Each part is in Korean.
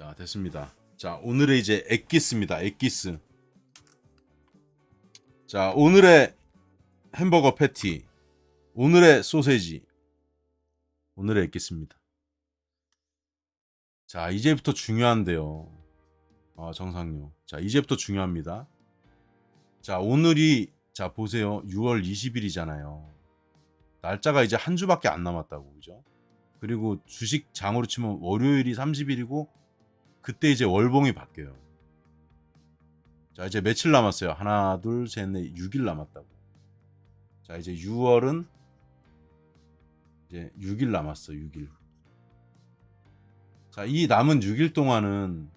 자, 됐습니다. 자, 오늘의 이제 엑기스입니다. 엑기스. 자, 오늘의 햄버거 패티, 오늘의 소세지, 오늘의 엑기스입니다. 자, 이제부터 중요한데요. 정상요. 자, 이제부터 중요합니다. 자, 오늘이, 자, 보세요. 6월 20일이잖아요. 날짜가 이제 한 주밖에 안 남았다고, 그죠? 그리고 주식 장으로 치면 월요일이 30일이고, 그때 이제 월봉이 바뀌어요. 자, 이제 며칠 남았어요? 하나, 둘, 셋, 넷, 6일 남았다고. 자, 이제 6월은 이제 6일 남았어, 6일. 자, 이 남은 6일 동안은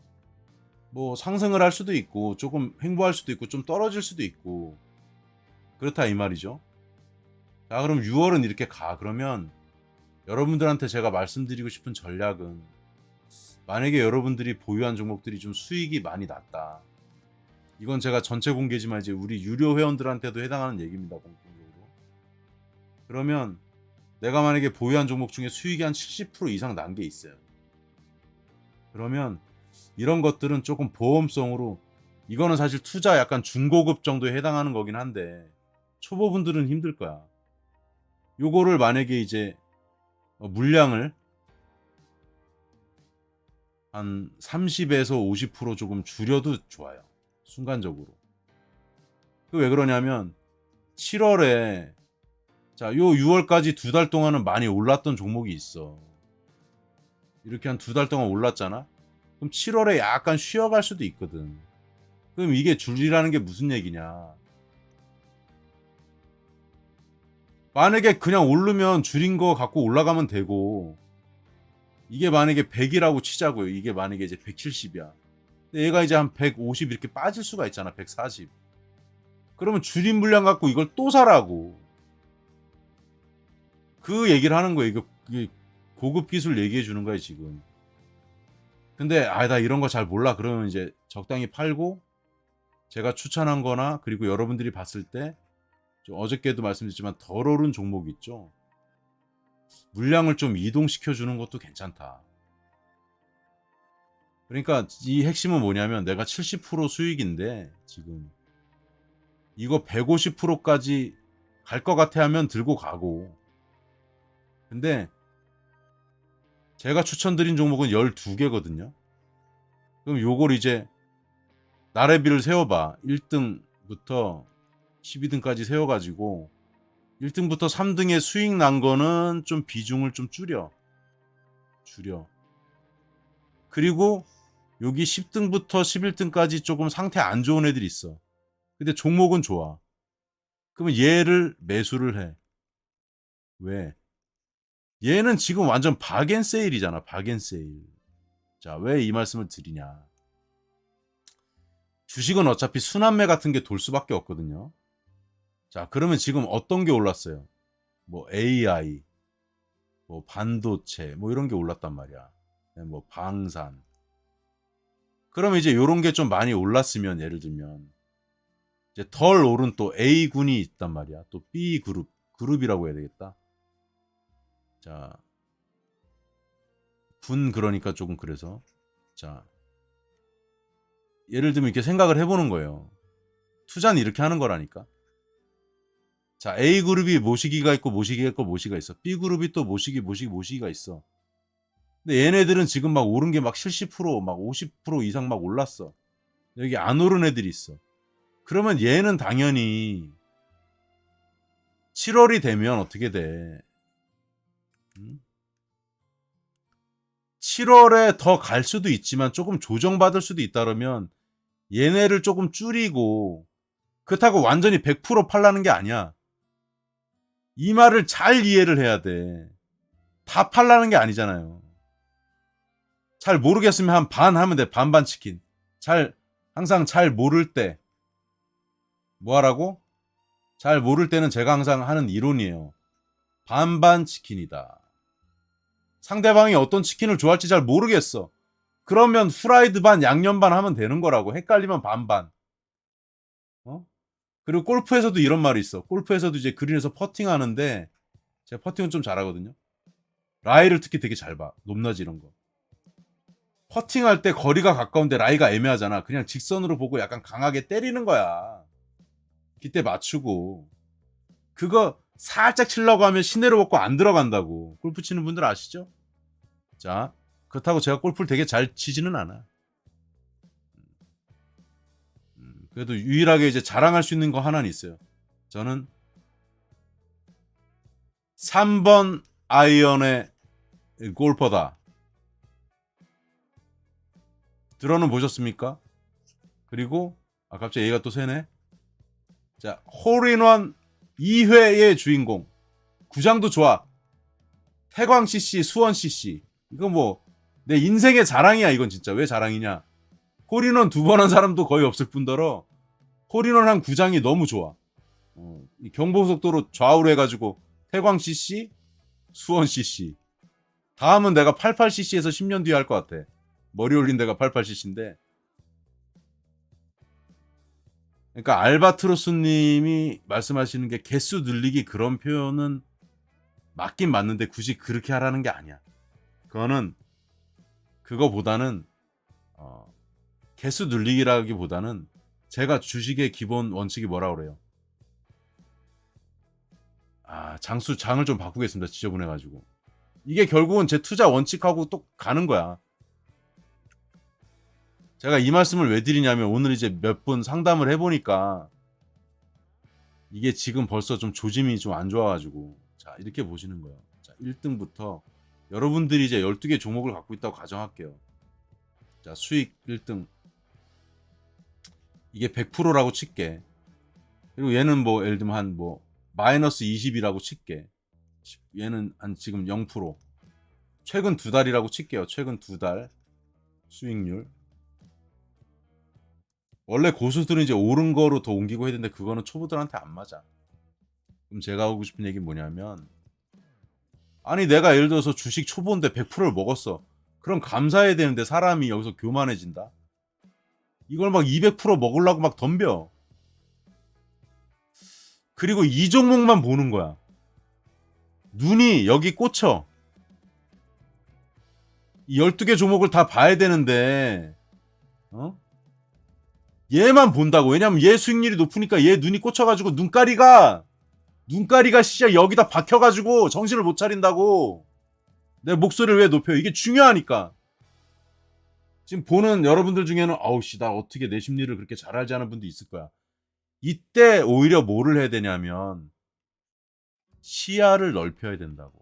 뭐 상승을 할 수도 있고, 조금 횡보할 수도 있고, 좀 떨어질 수도 있고, 그렇다 이 말이죠. 자, 그럼 6월은 이렇게 가. 그러면 여러분들한테 제가 말씀드리고 싶은 전략은, 만약에 여러분들이 보유한 종목들이 좀 수익이 많이 났다. 이건 제가 전체 공개지만 이제 우리 유료 회원들한테도 해당하는 얘기입니다. 공통적으로. 그러면 내가 만약에 보유한 종목 중에 수익이 한 70% 이상 난 게 있어요. 그러면 이런 것들은 조금 보험성으로, 이거는 사실 투자 약간 중고급 정도에 해당하는 거긴 한데 초보분들은 힘들 거야. 요거를 만약에 이제 물량을 한 30에서 50% 조금 줄여도 좋아요. 순간적으로. 그 왜 그러냐면 7월에, 자, 요 6월까지 2달 동안은 많이 올랐던 종목이 있어. 이렇게 한 2달 동안 올랐잖아. 그럼 7월에 약간 쉬어갈 수도 있거든. 그럼 이게 줄이라는 게 무슨 얘기냐? 만약에 그냥 오르면 줄인 거 갖고 올라가면 되고, 이게 만약에 100이라고 치자고요. 이게 만약에 이제 170이야. 근데 얘가 이제 한 150 이렇게 빠질 수가 있잖아. 140. 그러면 줄인 물량 갖고 이걸 또 사라고. 그 얘기를 하는 거예요. 이게 고급 기술 얘기해 주는 거야, 지금. 근데 나 이런 거 잘 몰라. 그러면 이제 적당히 팔고, 제가 추천한 거나, 그리고 여러분들이 봤을 때 좀 어저께도 말씀드렸지만 덜 오른 종목 있죠. 물량을 좀 이동시켜 주는 것도 괜찮다. 그러니까 이 핵심은 뭐냐면, 내가 70% 수익인데 지금 이거 150%까지 갈 것 같아 하면 들고 가고, 근데 제가 추천드린 종목은 12개거든요. 그럼 요걸 이제 나래비를 세워봐. 1등부터 12등까지 세워가지고 1등부터 3등에 수익 난 거는 좀 비중을 좀 줄여. 그리고 여기 10등부터 11등까지 조금 상태 안 좋은 애들이 있어. 근데 종목은 좋아. 그러면 얘를 매수를 해. 왜? 얘는 지금 완전 박앤세일이잖아. 박앤세일. 자, 왜 이 말씀을 드리냐? 주식은 어차피 순환매 같은 게 돌 수밖에 없거든요. 자, 그러면 지금 어떤 게 올랐어요? 뭐 AI, 뭐 반도체, 뭐 이런 게 올랐단 말이야. 뭐 방산. 그러면 이제 요런 게 좀 많이 올랐으면, 예를 들면 이제 덜 오른 또 A군이 있단 말이야. 또 그룹이라고 해야 되겠다. 자, 군, 그러니까 조금 그래서, 자, 예를 들면 이렇게 생각을 해보는 거예요. 투자는 이렇게 하는 거라니까. 자, A그룹이 모시기가 있고 모시기가 있고 모시기가 있어. B그룹이 또 모시기가 있어. 근데 얘네들은 지금 막 오른 게 막 70%, 막 50% 이상 막 올랐어. 여기 안 오른 애들이 있어. 그러면 얘는 당연히 7월이 되면 어떻게 돼? 7월에 더 갈 수도 있지만 조금 조정받을 수도 있다 그러면 얘네를 조금 줄이고, 그렇다고 완전히 100% 팔라는 게 아니야. 이 말을 잘 이해를 해야 돼. 다 팔라는 게 아니잖아요. 잘 모르겠으면 한 반 하면 돼. 반반 치킨. 항상 잘 모를 때 뭐 하라고? 잘 모를 때는 제가 항상 하는 이론이에요. 반반 치킨이다. 상대방이 어떤 치킨을 좋아할지 잘 모르겠어. 그러면 후라이드 반, 양념 반 하면 되는 거라고. 헷갈리면 반반. 그리고 골프에서도 이런 말이 있어. 골프에서도 이제 그린에서 퍼팅 하는데, 제가 퍼팅은 좀 잘하거든요. 라이를 특히 되게 잘 봐. 높낮이 이런 거. 퍼팅할 때 거리가 가까운데 라이가 애매하잖아. 그냥 직선으로 보고 약간 강하게 때리는 거야. 기대 맞추고. 그거 살짝 치려고 하면 시내로 먹고 안 들어간다고. 골프 치는 분들 아시죠? 자, 그렇다고 제가 골프를 되게 잘 치지는 않아. 그래도 유일하게 이제 자랑할 수 있는 거 하나는 있어요. 저는 3번 아이언의 골퍼다. 들어는 보셨습니까? 그리고 갑자기 얘가 또 새네. 자, 홀인원 2회의 주인공. 구장도 좋아. 태광 CC, 수원 CC. 이거 뭐 내 인생의 자랑이야. 이건 진짜. 왜 자랑이냐? 홀인원 2번 한 사람도 거의 없을 뿐더러 홀인원 한 구장이 너무 좋아. 이 경부고속도로 좌우로 해가지고 태광 CC, 수원 CC. 다음은 내가 88cc에서 10년 뒤에 할 것 같아. 머리 올린 데가 88cc인데. 그러니까 알바트로스님이 말씀하시는 게 개수 늘리기 그런 표현은 맞긴 맞는데 굳이 그렇게 하라는 게 아니야. 그거보다는 개수 늘리기라기보다는 제가 주식의 기본 원칙이 뭐라 그래요? 장을 좀 바꾸겠습니다. 지저분해가지고. 이게 결국은 제 투자 원칙하고 또 가는 거야. 제가 이 말씀을 왜 드리냐면 오늘 이제 몇 분 상담을 해보니까 이게 지금 벌써 좀 조짐이 좀 안 좋아가지고 자 이렇게 보시는 거예요. 자 1등부터 여러분들이 이제 12개 종목을 갖고 있다고 가정할게요. 자 수익 1등 이게 100%라고 칠게. 그리고 얘는 뭐 예를 들면 한 뭐 마이너스 20이라고 칠게. 얘는 한 지금 0%. 최근 2달이라고 칠게요. 최근 2달 수익률. 원래 고수들은 이제 오른 거로 더 옮기고 해야 되는데 그거는 초보들한테 안 맞아. 그럼 제가 하고 싶은 얘기는 뭐냐면 아니 내가 예를 들어서 주식 초보인데 100%를 먹었어. 그럼 감사해야 되는데 사람이 여기서 교만해진다. 이걸 막 200% 먹으려고 막 덤벼. 그리고 이 종목만 보는 거야. 눈이 여기 꽂혀. 이 12개 종목을 다 봐야 되는데 얘만 본다고. 왜냐면 얘 수익률이 높으니까 얘 눈이 꽂혀가지고 눈가리가 진짜 여기다 박혀가지고 정신을 못 차린다고. 내 목소리를 왜 높여? 이게 중요하니까. 지금 보는 여러분들 중에는 아우씨 나 어떻게 내 심리를 그렇게 잘 알지 않은 분도 있을 거야. 이때 오히려 뭐를 해야 되냐면 시야를 넓혀야 된다고.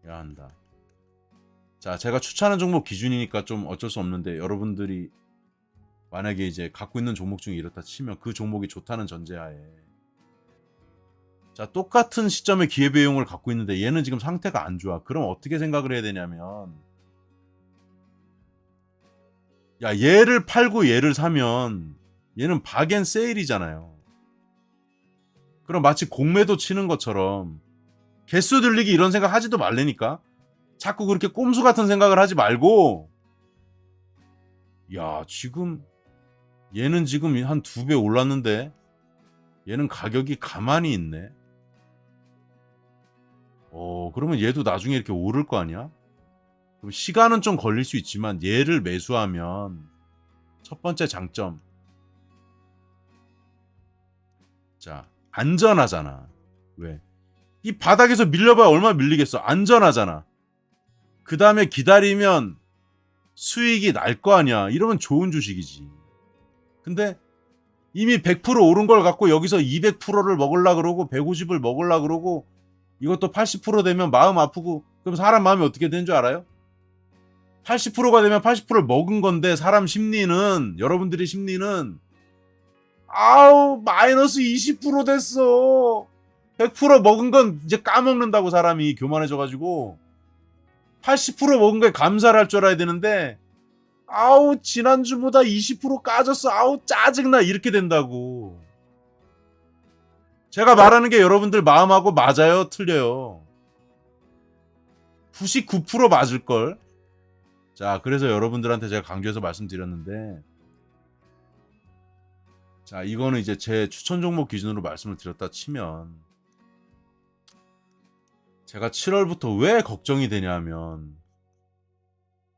해야 한다. 자, 제가 추천하는 종목 기준이니까 좀 어쩔 수 없는데 여러분들이 만약에 이제 갖고 있는 종목 중에 이렇다 치면 그 종목이 좋다는 전제하에 자, 똑같은 시점에 기회비용을 갖고 있는데 얘는 지금 상태가 안 좋아. 그럼 어떻게 생각을 해야 되냐면 야, 얘를 팔고 얘를 사면 얘는 박앤세일이잖아요. 그럼 마치 공매도 치는 것처럼 개수 들리기 이런 생각 하지도 말라니까. 자꾸 그렇게 꼼수 같은 생각을 하지 말고 야 지금 얘는 지금 한 2배 올랐는데 얘는 가격이 가만히 있네. 그러면 얘도 나중에 이렇게 오를 거 아니야? 그럼 시간은 좀 걸릴 수 있지만 얘를 매수하면 첫 번째 장점 자 안전하잖아. 왜? 이 바닥에서 밀려봐야 얼마나 밀리겠어. 안전하잖아. 그 다음에 기다리면 수익이 날 거 아니야. 이러면 좋은 주식이지. 근데 이미 100% 오른 걸 갖고 여기서 200%를 먹으려고 그러고 150을 먹으려고 그러고 이것도 80% 되면 마음 아프고 그럼 사람 마음이 어떻게 되는 줄 알아요? 80%가 되면 80%를 먹은 건데 사람 심리는 여러분들의 심리는 아우 마이너스 20% 됐어. 100% 먹은 건 이제 까먹는다고 사람이 교만해져가지고 80% 먹은 거에 감사를 할 줄 알아야 되는데 아우 지난주보다 20% 까졌어. 아우 짜증나. 이렇게 된다고. 제가 말하는 게 여러분들 마음하고 맞아요? 틀려요? 99% 맞을걸? 자 그래서 여러분들한테 제가 강조해서 말씀드렸는데 자 이거는 이제 제 추천 종목 기준으로 말씀을 드렸다 치면 제가 7월부터 왜 걱정이 되냐면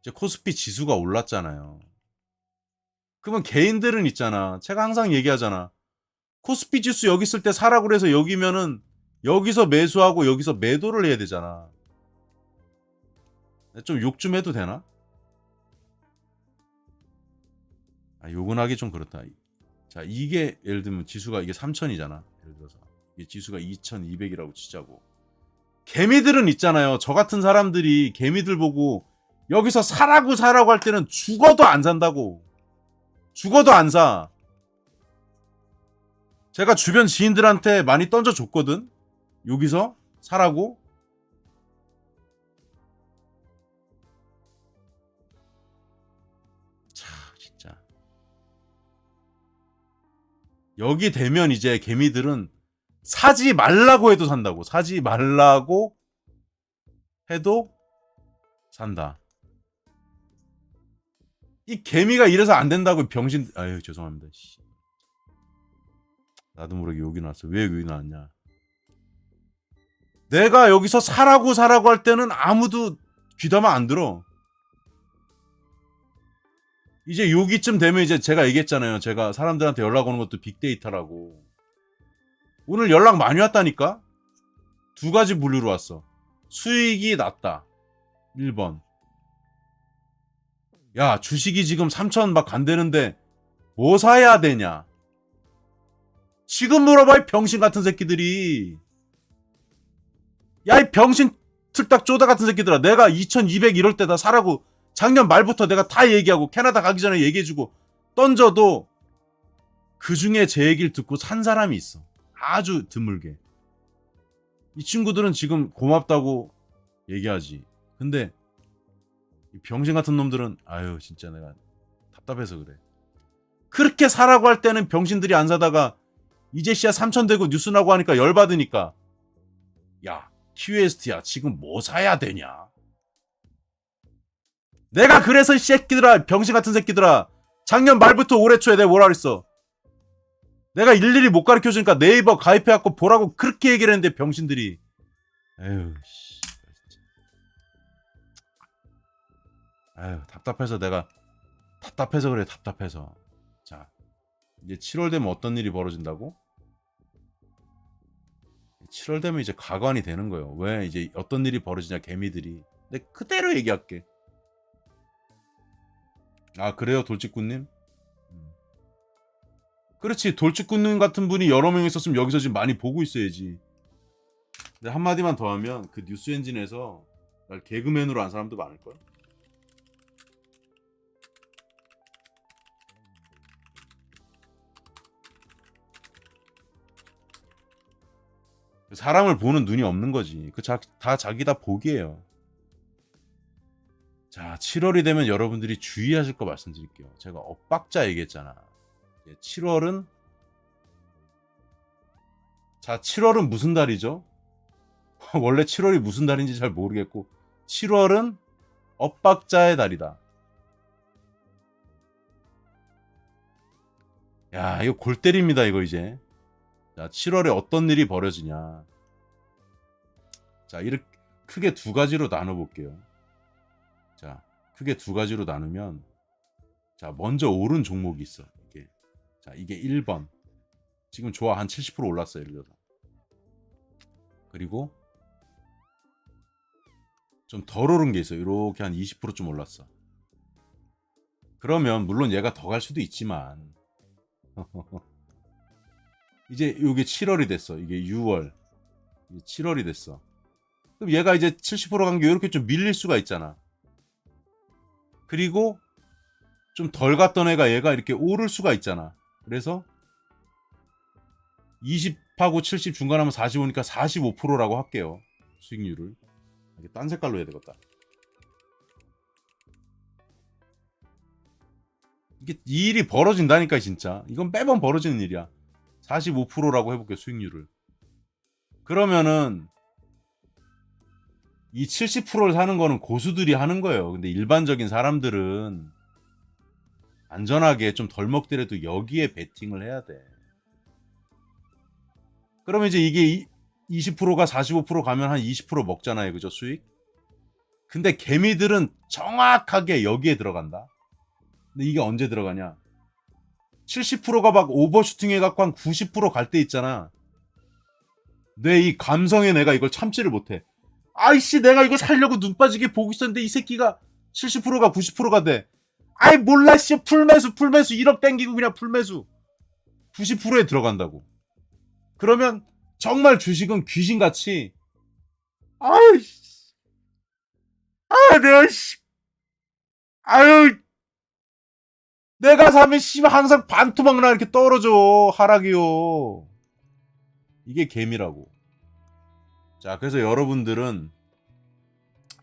이제 코스피 지수가 올랐잖아요. 그러면 개인들은 있잖아. 제가 항상 얘기하잖아. 코스피 지수 여기 있을 때 사라고 그래서 여기면은 여기서 매수하고 여기서 매도를 해야 되잖아. 좀 욕 좀 해도 되나? 욕은 하기 좀 그렇다. 자, 이게 예를 들면 지수가 이게 3000이잖아. 예를 들어서 이게 지수가 2200이라고 치자고. 개미들은 있잖아요. 저 같은 사람들이 개미들 보고 여기서 사라고 할 때는 죽어도 안 산다고. 죽어도 안 사. 제가 주변 지인들한테 많이 던져줬거든. 여기서 사라고. 참 진짜. 여기 되면 이제 개미들은 사지 말라고 해도 산다고. 사지 말라고 해도 산다. 이 개미가 이래서 안 된다고 병신. 아유 죄송합니다. 나도 모르게 욕이 나왔어. 왜 욕이 나왔냐? 내가 여기서 사라고 할 때는 아무도 귀담아 안 들어. 이제 여기쯤 되면 이제 제가 얘기했잖아요. 제가 사람들한테 연락 오는 것도 빅데이터라고. 오늘 연락 많이 왔다니까? 두 가지 분류로 왔어. 수익이 낮다. 1번. 야, 주식이 지금 3천 막 간대는데 뭐 사야 되냐? 지금 물어봐, 이 병신 같은 새끼들이. 야, 이 병신 틀딱 쪼다 같은 새끼들아. 내가 2200 이럴 때다 사라고 작년 말부터 내가 다 얘기하고 캐나다 가기 전에 얘기해주고 던져도 그 중에 제 얘기를 듣고 산 사람이 있어. 아주 드물게. 이 친구들은 지금 고맙다고 얘기하지. 근데 이 병신 같은 놈들은 아유 진짜 내가 답답해서 그래. 그렇게 사라고 할 때는 병신들이 안 사다가 이제 씨야 3천 되고 뉴스 나고 하니까 열받으니까 야 QST야 지금 뭐 사야 되냐. 내가 그래서 이 새끼들아 병신 같은 새끼들아 작년 말부터 올해 초에 내가 뭐라 그랬어. 내가 일일이 못 가르쳐주니까 네이버 가입해갖고 보라고 그렇게 얘기를 했는데 병신들이. 에휴 씨. 아유 답답해서 내가 답답해서 그래. 답답해서. 자 이제 7월 되면 어떤 일이 벌어진다고? 7월 되면 이제 가관이 되는 거예요. 왜 이제 어떤 일이 벌어지냐 개미들이. 내가 그대로 얘기할게. 아 그래요 돌직구님? 그렇지 돌직구님 같은 분이 여러 명 있었으면 여기서 지금 많이 보고 있어야지. 근데 한마디만 더 하면 그 뉴스 엔진에서 날 개그맨으로 한 사람도 많을걸? 사람을 보는 눈이 없는 거지. 다 자기 다 복이에요. 자 7월이 되면 여러분들이 주의하실 거 말씀드릴게요. 제가 엇박자 얘기했잖아. 7월은 자 7월은 무슨 달이죠? 원래 7월이 무슨 달인지 잘 모르겠고 7월은 엇박자의 달이다. 야 이거 골 때립니다 이거 이제. 자 7월에 어떤 일이 벌어지냐. 자 이렇게 크게 두 가지로 나눠볼게요. 자 크게 두 가지로 나누면 자 먼저 오른 종목이 있어. 이게 자 이게 1번 지금 좋아 한 70% 올랐어요. 예를 들어서. 그리고 좀 덜 오른 게 있어요. 이렇게 한 20%좀 올랐어. 그러면 물론 얘가 더 갈 수도 있지만 이제 이게 7월이 됐어. 이게 6월 7월이 됐어. 그럼 얘가 이제 70% 간 게 이렇게 좀 밀릴 수가 있잖아. 그리고 좀 덜 갔던 애가 얘가 이렇게 오를 수가 있잖아. 그래서 20하고 70 중간하면 45니까 45%라고 할게요. 수익률을. 이게 딴 색깔로 해야 되겠다. 이게 이 일이 벌어진다니까 진짜. 이건 매번 벌어지는 일이야. 45%라고 해볼게요. 수익률을. 그러면은 이 70%를 사는 거는 고수들이 하는 거예요. 근데 일반적인 사람들은 안전하게 좀 덜 먹더라도 여기에 베팅을 해야 돼. 그러면 이제 이게 20%가 45% 가면 한 20% 먹잖아요. 그죠? 수익? 근데 개미들은 정확하게 여기에 들어간다. 근데 이게 언제 들어가냐? 70%가 막 오버슈팅 해갖고 한 90% 갈 때 있잖아. 내 이 감성에 내가 이걸 참지를 못해. 아이씨, 내가 이거 살려고 눈 빠지게 보고 있었는데 이 새끼가 70%가 90%가 돼. 아이 몰라 씨, 풀매수 1억 땡기고 그냥 풀매수 90%에 들어간다고. 그러면 정말 주식은 귀신같이 아유 내가 씨 아유 내가 사면 씨 항상 반토막나 이렇게 떨어져 하락이요. 이게 개미라고. 자, 그래서 여러분들은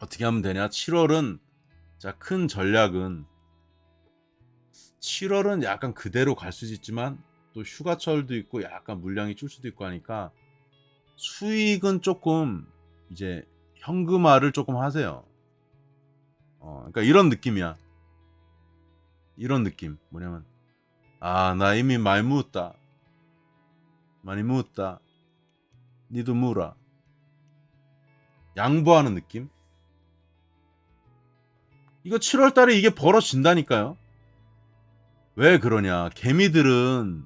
어떻게 하면 되냐? 7월은 자, 큰 전략은 7월은 약간 그대로 갈 수도 있지만 또 휴가철도 있고 약간 물량이 줄 수도 있고 하니까 수익은 조금 이제 현금화를 조금 하세요. 그러니까 이런 느낌이야. 이런 느낌. 뭐냐면 나 이미 많이 묻었다. 많이 묻었다. 니도 묻어라. 양보하는 느낌? 이거 7월 달에 이게 벌어진다니까요. 왜 그러냐? 개미들은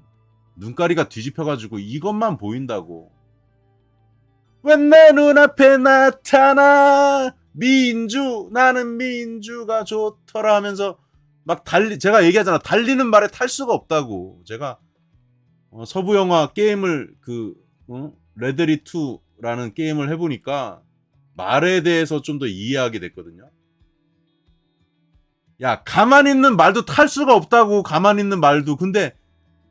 눈가리가 뒤집혀가지고 이것만 보인다고. 왜 내 눈앞에 나타나 민주 나는 민주가 좋더라 하면서 막 제가 얘기하잖아. 달리는 말에 탈 수가 없다고. 제가 서부 영화 게임을 레데리 2라는 게임을 해보니까 말에 대해서 좀 더 이해하게 됐거든요. 야, 가만히 있는 말도 탈 수가 없다고. 가만히 있는 말도. 근데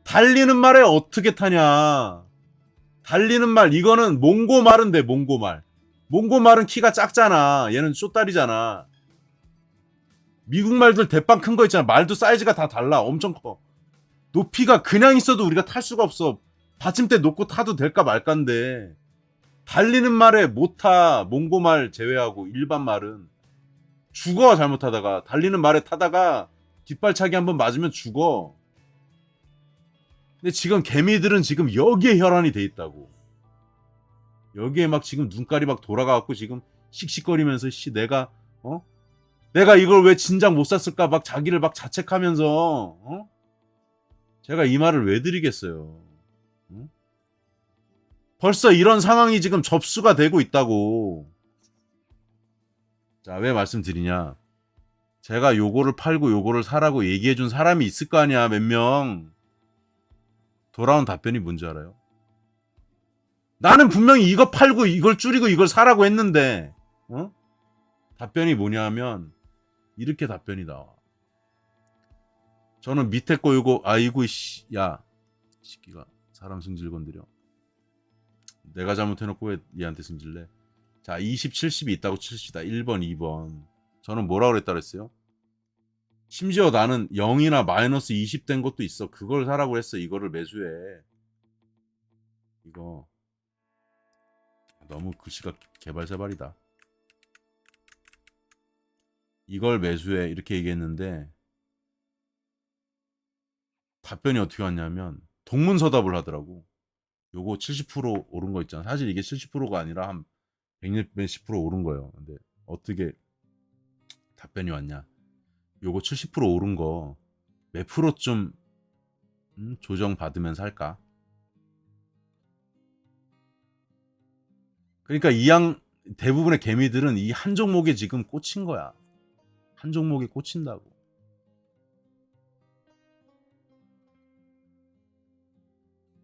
달리는 말에 어떻게 타냐. 달리는 말, 이거는 몽고말은 돼. 몽고말. 몽고말은 키가 작잖아. 얘는 쇼다리잖아. 미국 말들 대빵 큰 거 있잖아. 말도 사이즈가 다 달라. 엄청 커. 높이가 그냥 있어도 우리가 탈 수가 없어. 받침대 놓고 타도 될까 말까인데 달리는 말에 못 타. 몽고말 제외하고 일반 말은 죽어. 잘못하다가. 달리는 말에 타다가 뒷발차기 한번 맞으면 죽어. 근데 지금 개미들은 지금 여기에 혈안이 돼 있다고. 여기에 막 지금 눈깔이 막 돌아가갖고 지금 씩씩거리면서 내가 이걸 왜 진작 못 샀을까 막 자기를 막 자책하면서 제가 이 말을 왜 드리겠어요. 벌써 이런 상황이 지금 접수가 되고 있다고. 자, 왜 말씀드리냐? 제가 요거를 팔고 요거를 사라고 얘기해준 사람이 있을 거 아니야. 몇 명. 돌아온 답변이 뭔지 알아요? 나는 분명히 이거 팔고 이걸 줄이고 이걸 사라고 했는데 답변이 뭐냐면 이렇게 답변이 나와. 저는 밑에 거 요거 아이고 야 새끼가 사람 승질 건드려. 내가 잘못해놓고 왜 얘한테 승질내? 자, 20, 70이 있다고 칩시다. 1번, 2번. 저는 뭐라 그랬다 그랬어요? 심지어 나는 0이나 마이너스 20 된 것도 있어. 그걸 사라고 했어. 이거를 매수해. 이거 너무 글씨가 개발세발이다. 이걸 매수해. 이렇게 얘기했는데 답변이 어떻게 왔냐면 동문서답을 하더라고. 요거 70% 오른 거 있잖아. 사실 이게 70%가 아니라 한 100몇십% 오른 거예요. 근데 어떻게 답변이 왔냐? 요거 70% 오른 거 몇 프로쯤 조정 받으면 살까? 그러니까 대부분의 개미들은 이 한 종목에 지금 꽂힌 거야. 한 종목에 꽂힌다고.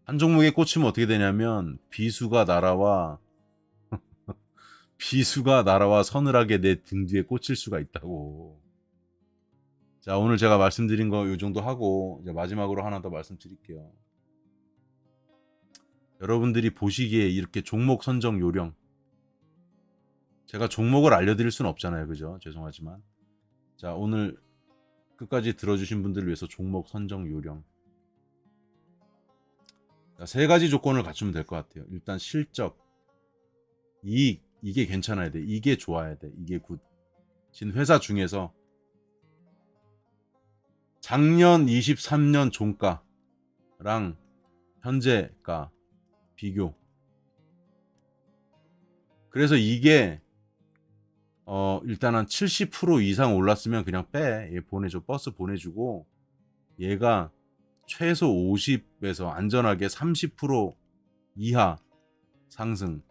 한 종목에 꽂히면 어떻게 되냐면 비수가 날아와 서늘하게 내 등 뒤에 꽂힐 수가 있다고. 자, 오늘 제가 말씀드린 거 요 정도 하고 이제 마지막으로 하나 더 말씀드릴게요. 여러분들이 보시기에 이렇게 종목 선정 요령, 제가 종목을 알려드릴 수는 없잖아요. 그죠? 죄송하지만. 자, 오늘 끝까지 들어주신 분들을 위해서 종목 선정 요령. 자, 세 가지 조건을 갖추면 될 것 같아요. 일단 실적, 이익, 이게 괜찮아야 돼. 이게 좋아야 돼. 이게 굿. 진 회사 중에서 작년 23년 종가랑 현재가 비교. 그래서 이게 일단 한 70% 이상 올랐으면 그냥 빼. 얘 보내줘. 버스 보내주고 얘가 최소 50에서 안전하게 30% 이하 상승.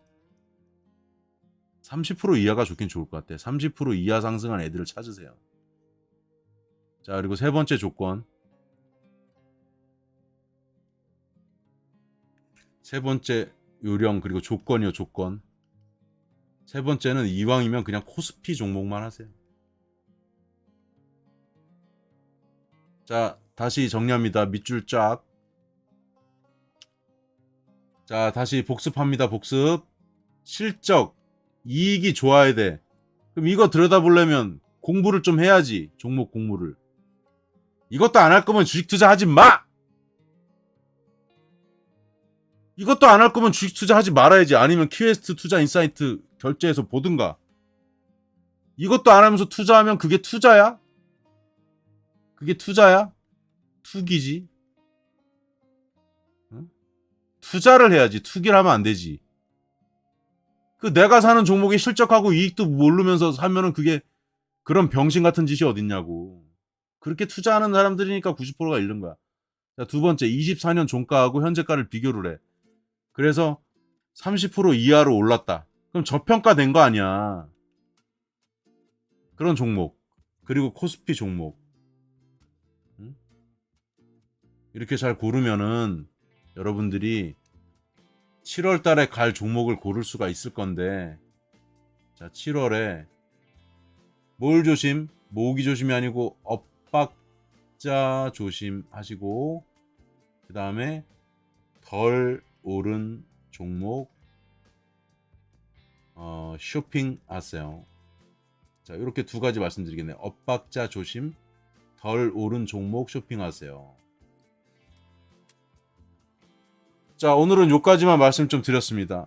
30% 이하가 좋긴 좋을 것 같아. 30% 이하 상승한 애들을 찾으세요. 자, 그리고 세 번째 조건. 세 번째 요령 그리고 조건이요, 조건. 세 번째는 이왕이면 그냥 코스피 종목만 하세요. 자, 다시 정리합니다. 밑줄 쫙. 자, 다시 복습합니다. 복습. 실적, 이익이 좋아야 돼. 그럼 이거 들여다보려면 공부를 좀 해야지. 종목 공부를. 이것도 안 할 거면 주식 투자하지 마! 이것도 안 할 거면 주식 투자하지 말아야지. 아니면 큐에스트 투자 인사이트 결제해서 보든가. 이것도 안 하면서 투자하면 그게 투자야? 그게 투자야? 투기지. 응? 투자를 해야지. 투기를 하면 안 되지. 그 내가 사는 종목의 실적하고 이익도 모르면서 사면은 그게 그런 병신 같은 짓이 어딨냐고. 그렇게 투자하는 사람들이니까 90%가 잃는 거야. 자, 두 번째, 24년 종가하고 현재가를 비교를 해. 그래서 30% 이하로 올랐다. 그럼 저평가된 거 아니야. 그런 종목. 그리고 코스피 종목. 응? 이렇게 잘 고르면은 여러분들이 7월 달에 갈 종목을 고를 수가 있을 건데, 자, 7월에 뭘 조심? 모으기 조심이 아니고 엇박자 조심하시고, 그 다음에 덜 오른 종목 쇼핑하세요. 자, 이렇게 두 가지 말씀드리겠네요. 엇박자 조심, 덜 오른 종목 쇼핑하세요. 자, 오늘은 여기까지만 말씀 좀 드렸습니다.